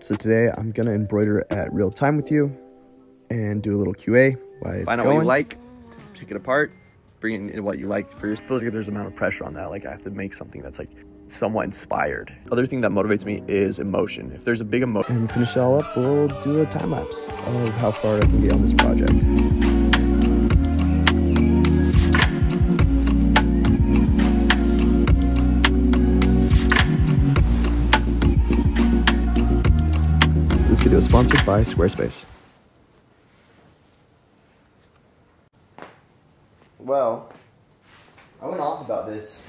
So today I'm gonna embroider at real time with you and do a little QA while it's Find out going. what you like, take it apart, bring in what you like first. It feels like there's an amount of pressure on that. Like I have to make something that's like somewhat inspired. Other thing that motivates me is emotion. If there's a big emotion. And finish it all up, we'll do a time lapse of how far I can get on this project. This video is sponsored by Squarespace. Well, I went off about this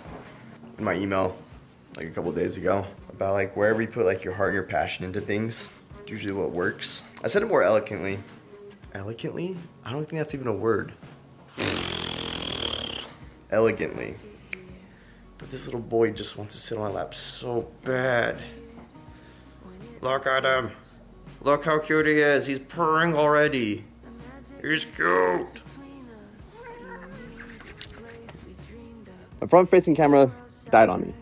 in my email like a couple of days ago about like wherever you put like your heart and your passion into things, it's usually what works. I said it more eloquently. Eloquently? I don't think that's even a word. Elegantly. But this little boy just wants to sit on my lap so bad. Look at him. Look how cute he is. He's purring already. He's cute. My front-facing camera died on me,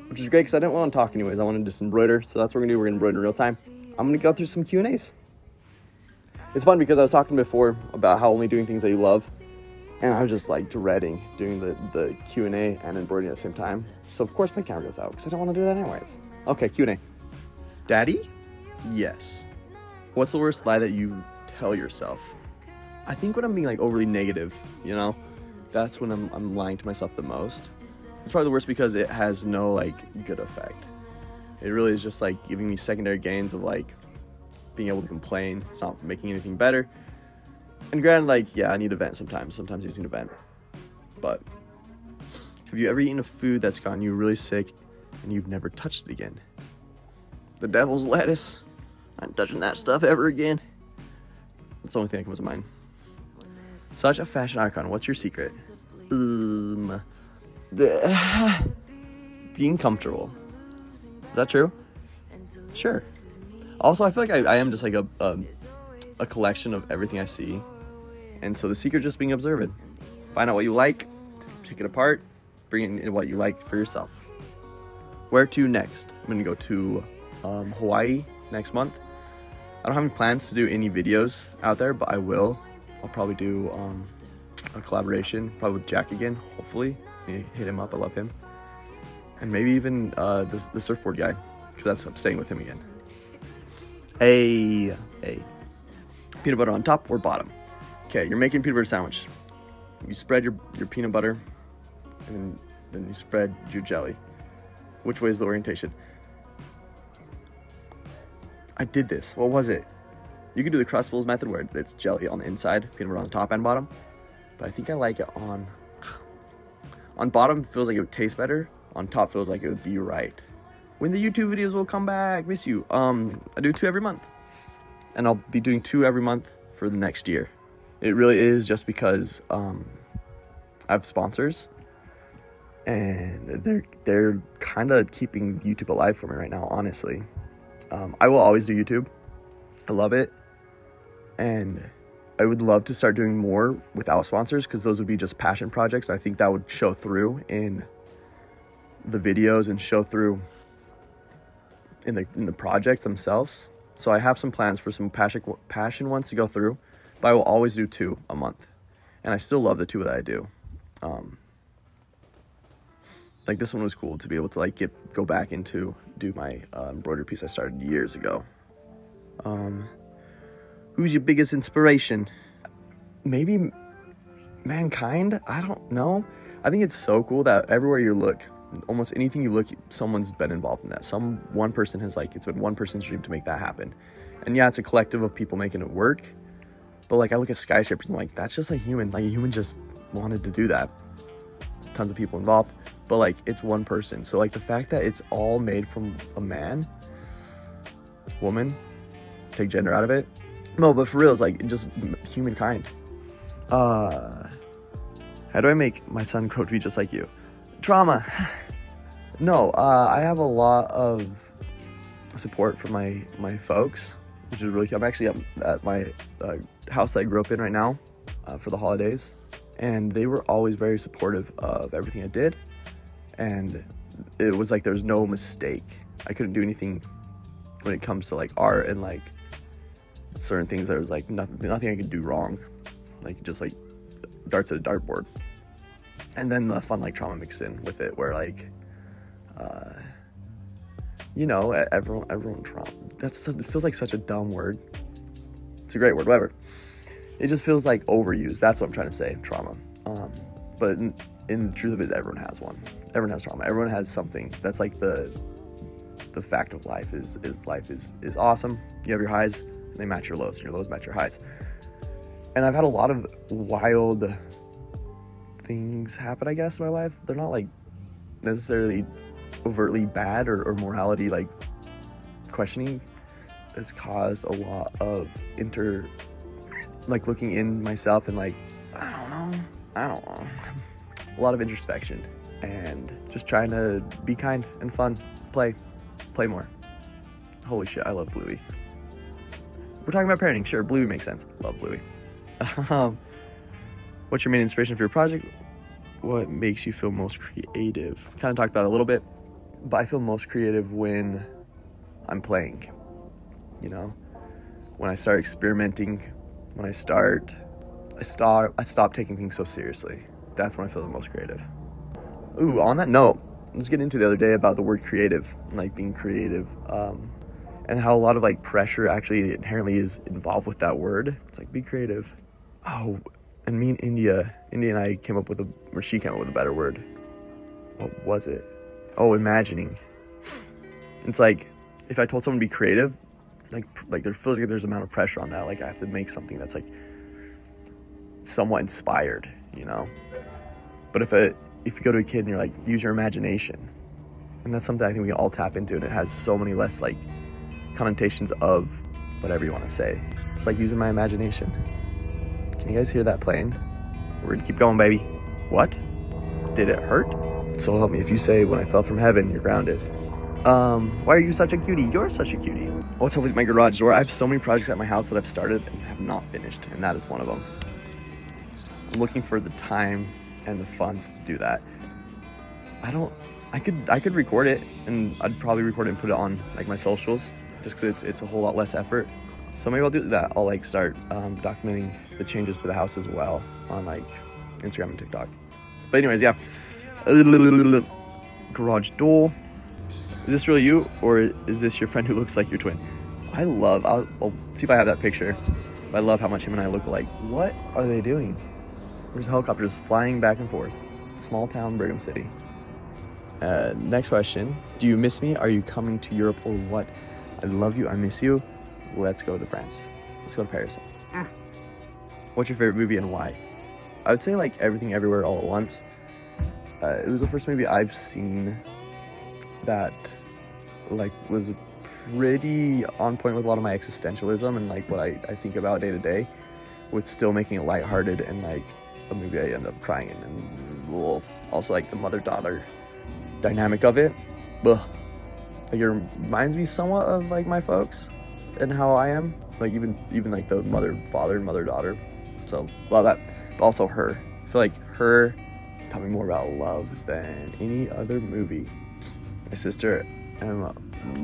which is great because I didn't want to talk anyways. I wanted to just embroider, so that's what we're gonna do. We're gonna embroider in real time. I'm gonna go through some Q&As. It's fun because I was talking before about how only doing things that you love, and I was just like dreading doing the Q&A and embroidering at the same time. So of course my camera goes out because I don't want to do that anyways. Okay, Q&A. Daddy? Yes. What's the worst lie that you tell yourself? I think when I'm being like overly negative, you know, that's when I'm lying to myself the most. It's probably the worst because it has no like good effect. It really is just like giving me secondary gains of like being able to complain. It's not making anything better. And granted, like, yeah, I need to vent sometimes. Sometimes you just need to vent. But have you ever eaten a food that's gotten you really sick and you've never touched it again? The devil's lettuce. I'm touching that stuff ever again. That's the only thing that comes to mind. Such a fashion icon. What's your secret? Being comfortable. Is that true? Sure. Also, I feel like I am just like a collection of everything I see. And so the secret is just being observant. Find out what you like, take it apart, bring in what you like for yourself. Where to next? I'm gonna go to Hawaii next month. I don't have any plans to do any videos out there, but I will. I'll probably do a collaboration, probably with Jack again, hopefully. Hit him up, I love him. And maybe even the surfboard guy, because I'm staying with him again. Peanut butter on top or bottom? Okay, you're making a peanut butter sandwich. You spread your peanut butter, and then you spread your jelly. Which way is the orientation? I did this. What was it? You can do the Crustables method where it's jelly on the inside, peanut butter on top and bottom. But I think I like it on bottom. Feels like it would taste better. On top feels like it would be right. When the YouTube videos will come back, miss you. I do 2 every month, and I'll be doing 2 every month for the next year. It really is just because I have sponsors, and they're kind of keeping YouTube alive for me right now. Honestly, I will always do YouTube. I love it, and I would love to start doing more without sponsors because those would be just passion projects. I think that would show through in the videos and show through in the projects themselves. So I have some plans for some passion ones to go through, but I will always do 2 a month, and I still love the 2 that I do. Like this one was cool to be able to like go back into do my embroidery piece I started years ago. Who's your biggest inspiration? Maybe mankind? I don't know. I think it's so cool that everywhere you look, almost anything you look, someone's been involved in that. One person has it's been one person's dream to make that happen. And yeah, it's a collective of people making it work. But like I look at skyscrapers and I'm like, that's just a human. Like a human just wanted to do that. Tons of people involved. But like it's one person. So like the fact that it's all made from a man, woman, take gender out of it. No, but for real, it's like just humankind. How do I make my son grow to be just like you? Trauma. No, I have a lot of support from my folks, which is really cool. I'm actually at my house that I grew up in right now for the holidays, and they were always very supportive of everything I did, and it was like there was no mistake. I couldn't do anything when it comes to like art and like certain things. There was like nothing I could do wrong, like just like darts at a dartboard. And then the fun like trauma mixed in with it, where like you know, everyone trauma. It feels like such a dumb word. It's a great word, whatever. It just feels like overused. That's what I'm trying to say, trauma. But in the truth of it, everyone has one. Everyone has trauma. Everyone has something. That's like the fact of life is life is awesome. You have your highs, and they match your lows, and your lows match your highs. And I've had a lot of wild things happen, I guess, in my life. They're not like necessarily overtly bad or morality like questioning. Has caused a lot of looking in myself and like I don't know a lot of introspection and just trying to be kind and fun, play more. Holy shit, I love Bluey. We're talking about parenting, sure, Bluey makes sense. Love Bluey. What's your main inspiration for your project? What makes you feel most creative? Kind of talked about it a little bit, but I feel most creative when I'm playing. You know, when I start experimenting, when I stop taking things so seriously. That's when I feel the most creative. Ooh, on that note, let's get into the other day about the word creative, and like being creative, and how a lot of like pressure actually inherently is involved with that word. It's like, be creative. Oh, and me and India and I came up with she came up with a better word. What was it? Oh, imagining. It's like, if I told someone to be creative, like there feels like there's an amount of pressure on that. Like I have to make something that's like somewhat inspired, you know? But if you go to a kid and you're like, use your imagination, and that's something I think we can all tap into, and it has so many less like connotations of whatever you want to say. It's like using my imagination. Can you guys hear that playing? We're gonna keep going, baby. What? Did it hurt? So help me if you say, when I fell from heaven, you're grounded. Why are you such a cutie? You're such a cutie. What's up with my garage door? I have so many projects at my house that I've started and have not finished, and that is one of them. I'm looking for the time and the funds to do that. I could record it, and I'd probably record it and put it on like my socials, just because it's a whole lot less effort. So maybe I'll do that. I'll like start documenting the changes to the house as well on like Instagram and TikTok. But anyways, yeah. Garage door. Is this really you, or is this your friend who looks like your twin? I'll see if I have that picture. I love how much him and I look alike. What are they doing? There's helicopters flying back and forth. Small town Brigham City. Next question. Do you miss me? Are you coming to Europe or what? I love you. I miss you. Let's go to France. Let's go to Paris. What's your favorite movie and why? I would say like Everything Everywhere All at Once. It was the first movie I've seen that like was pretty on point with a lot of my existentialism and like what I think about day to day, with still making it lighthearted and like a movie I end up crying in, and also like the mother-daughter dynamic of it. Like it reminds me somewhat of like my folks and how I am, like even like the mother-father and mother-daughter. So love that. But also her. I feel like her taught me more about love than any other movie. My sister Emma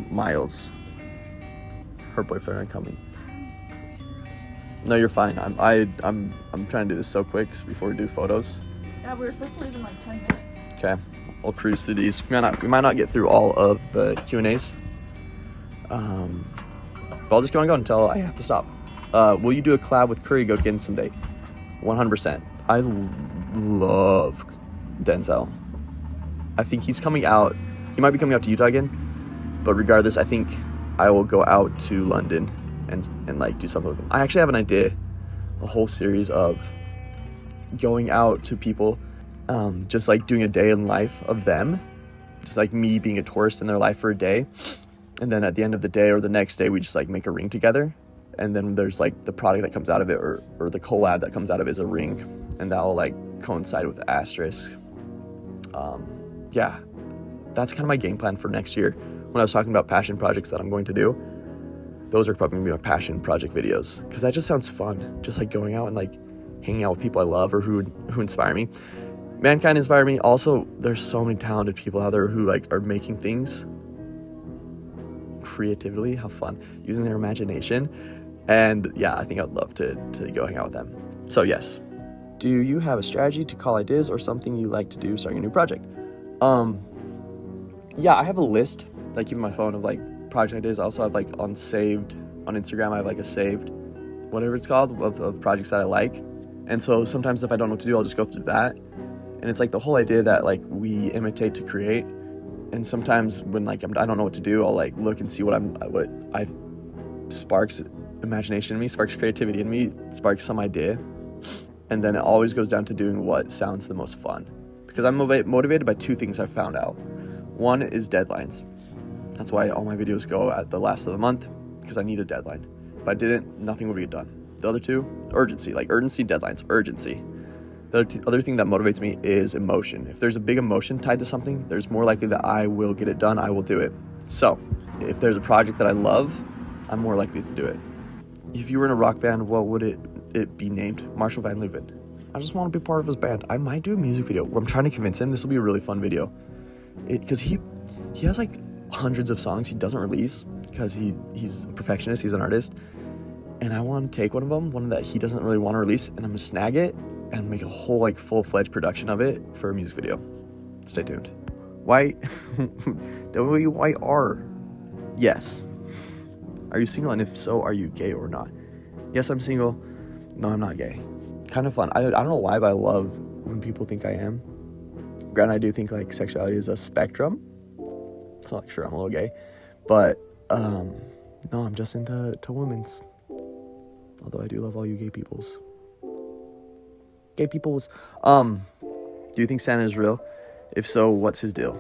Miles, her boyfriend are coming. No, you're fine. I'm trying to do this so quick before we do photos. Yeah, we were supposed to leave in like 10 minutes. Okay, I'll cruise through these. We might not get through all of the Q&As. But I'll just keep on going until I have to stop. Will you do a collab with Curry Goat again someday? 100%. I love Denzel. I think he's coming out. He might be coming out to Utah again. But regardless, I think I will go out to London and like do something with them. I actually have an idea, a whole series of going out to people, just like doing a day in life of them, just like me being a tourist in their life for a day, and then at the end of the day or the next day we just like make a ring together, and then there's like the product that comes out of it, or the collab that comes out of it is a ring, and that will like coincide with the asterisk. Yeah, that's kind of my game plan for next year. When I was talking about passion projects that I'm going to do, those are probably gonna be my passion project videos, because that just sounds fun, just like going out and like hanging out with people I love or who inspire me. Mankind inspire me. Also, there's so many talented people out there who like are making things creatively, have fun, using their imagination. And yeah, I think I'd love to go hang out with them. So yes. Do you have a strategy to call ideas or something you like to do starting a new project? Yeah, I have a list that I keep on my phone of like project ideas. I also have like on Instagram, I have like a saved, whatever it's called, of projects that I like. And so sometimes if I don't know what to do, I'll just go through that. And it's like the whole idea that like we imitate to create. And sometimes when like I don't know what to do, I'll like look and see what I sparks imagination in me, sparks creativity in me, sparks some idea. And then it always goes down to doing what sounds the most fun. Because I'm motivated by two things I've found out. One is deadlines. That's why all my videos go at the last of the month, because I need a deadline. If I didn't, nothing would get done. The other two, urgency, deadlines, urgency. The other thing that motivates me is emotion. If there's a big emotion tied to something, there's more likely that I will get it done, I will do it. So, if there's a project that I love, I'm more likely to do it. If you were in a rock band, what would it be named? Marshall Van Leeuwen. I just want to be part of his band. I might do a music video where I'm trying to convince him this will be a really fun video. Because he has like hundreds of songs he doesn't release because he's a perfectionist, he's an artist. And I want to take one of them, one that he doesn't really want to release, and I'm going to snag it and make a whole like full-fledged production of it for a music video. Stay tuned. White, W-Y-R. Yes. Are you single? And if so, are you gay or not? Yes, I'm single. No, I'm not gay. Kind of fun. I don't know why, but I love when people think I am. Granted, I do think like sexuality is a spectrum. It's not like sure I'm a little gay, but no, I'm just into women's. Although I do love all you gay peoples. Gay peoples. Do you think Santa is real? If so, what's his deal?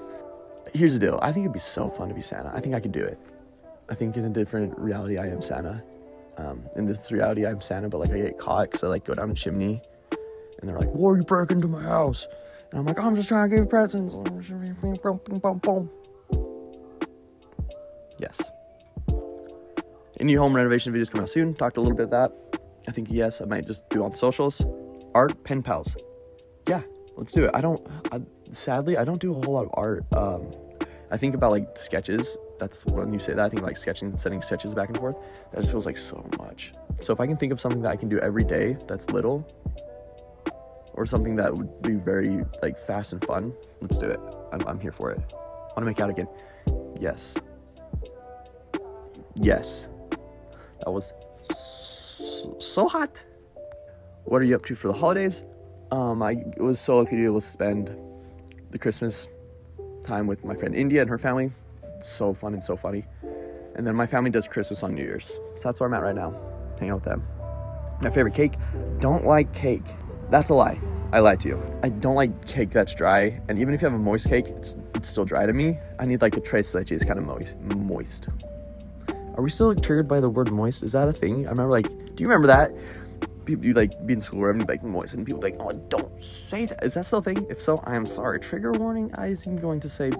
Here's the deal. I think it'd be so fun to be Santa. I think I could do it. I think in a different reality, I am Santa. In this reality, I'm Santa, but like I get caught because I like go down the chimney, and they're like, "Why are you breaking into my house?" And I'm like, "I'm just trying to give you presents." Yes. Any home renovation videos coming out soon? Talked a little bit of that. I think yes, I might just do on socials. Art, pen pals. Yeah, let's do it. Sadly, I don't do a whole lot of art. I think about like sketches. That's when you say that, I think like sketching and sending sketches back and forth. That just feels like so much. So if I can think of something that I can do every day that's little, or something that would be very like fast and fun, let's do it. I'm here for it. I want to make out again. Yes. Yes. That was so hot. What are you up to for the holidays? I was so lucky to be able to spend the Christmas time with my friend India and her family. So fun and so funny. And then my family does Christmas on New Year's. So that's where I'm at right now. Hang out with them. My favorite cake? Don't like cake. That's a lie. I lied to you. I don't like cake that's dry. And even if you have a moist cake, it's still dry to me. I need like a tres leches kind of moist. Are we still triggered by the word moist? Is that a thing? I remember like, do you remember that? People, you like be in school or everybody like moist and people like, oh, don't say that. Is that still a thing? If so, I am sorry. Trigger warning. I am going to say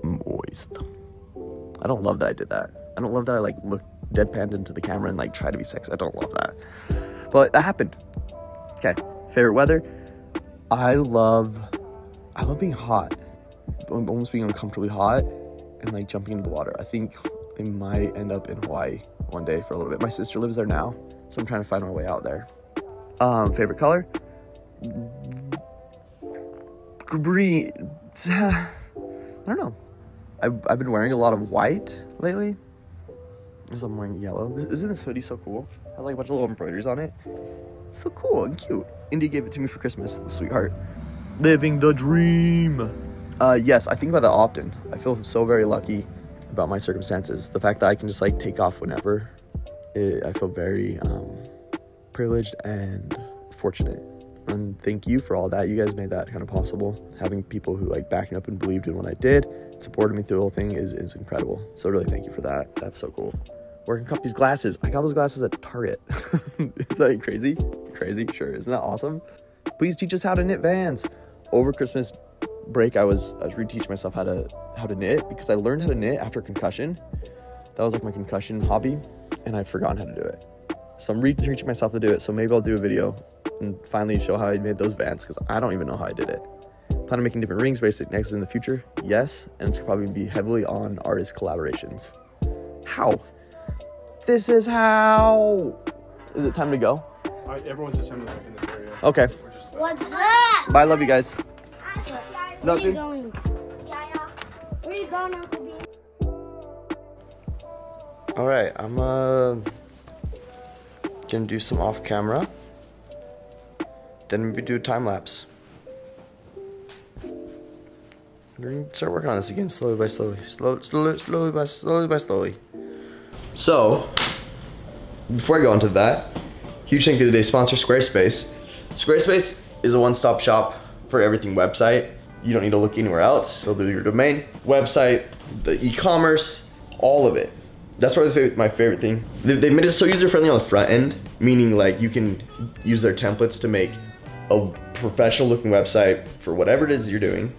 moist. I don't love that I did that. I don't love that I like looked deadpanned into the camera and like try to be sexy. I don't love that. But that happened. Okay. Favorite weather? I love being hot. Almost being uncomfortably hot and like jumping into the water. I think I might end up in Hawaii one day for a little bit. My sister lives there now, so I'm trying to find my way out there. Favorite color? Green. I don't know. I've been wearing a lot of white lately. Because I'm wearing yellow. Isn't this hoodie so cool? It has like a bunch of little embroideries on it. So cool and cute. Indy gave it to me for Christmas, the sweetheart. Living the dream. Yes, I think about that often. I feel so very lucky about my circumstances. The fact that I can just like take off whenever. I feel very privileged and fortunate. And thank you for all that. You guys made that kind of possible. Having people who like backed me up and believed in what I did, supported me through the whole thing is incredible. So really thank you for that. That's so cool. Where can I cop these glasses? I got those glasses at Target. Is that crazy? Crazy? Sure. Isn't that awesome? Please teach us how to knit Vans. Over Christmas break, I was reteaching myself how to knit because I learned how to knit after a concussion. That was like my concussion hobby, and I'd forgotten how to do it. So I'm reteaching myself to do it. So maybe I'll do a video and finally show how I made those Vans because I don't even know how I did it. Plan on making different rings, basic necklaces in the future? Yes, and it's probably be heavily on artist collaborations. How? This is how. Is it time to go? Everyone's assembling in this area. Okay. What's up? Bye, love you guys. Where are you going? Where are you going, Uncle B? All right, I'm gonna do some off camera. Then maybe do a time lapse. We're gonna start working on this again, slowly by slowly. Slowly by slowly. So, before I go into that, huge thank you to today's sponsor, Squarespace. Squarespace is a one-stop shop for everything website. You don't need to look anywhere else. They'll do your domain, website, the e-commerce, all of it. That's probably my favorite thing. They made it so user-friendly on the front end, meaning like you can use their templates to make a professional looking website for whatever it is you're doing.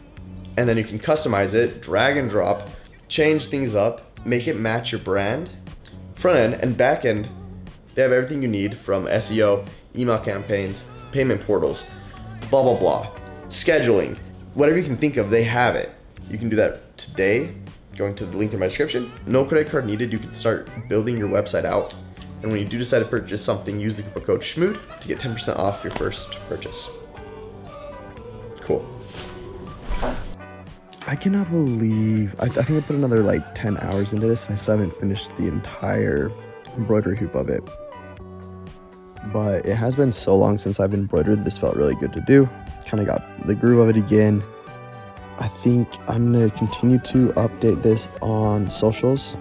And then you can customize it, drag and drop, change things up, make it match your brand. Front end and back end, they have everything you need from SEO, email campaigns, payment portals, blah, blah, blah. Scheduling, whatever you can think of, they have it. You can do that today, going to the link in my description. No credit card needed, you can start building your website out. And when you do decide to purchase something, use the coupon code SCHMOOD to get 10% off your first purchase. Cool. I cannot believe, I think I put another like 10 hours into this and I still haven't finished the entire embroidery hoop of it. But it has been so long since I've embroidered, this felt really good to do. Kind of got the groove of it again. I think I'm gonna continue to update this on socials.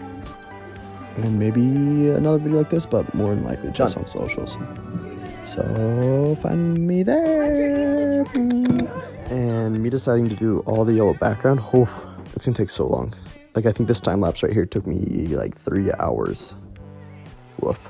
And maybe another video like this, but more than likely just on socials. So find me there. And me deciding to do all the yellow background, it's gonna take so long. Like I think this time lapse right here took me like 3 hours. Woof.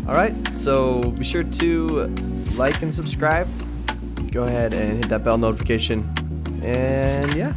All right, so be sure to like and subscribe. Go ahead and hit that bell notification. And yeah.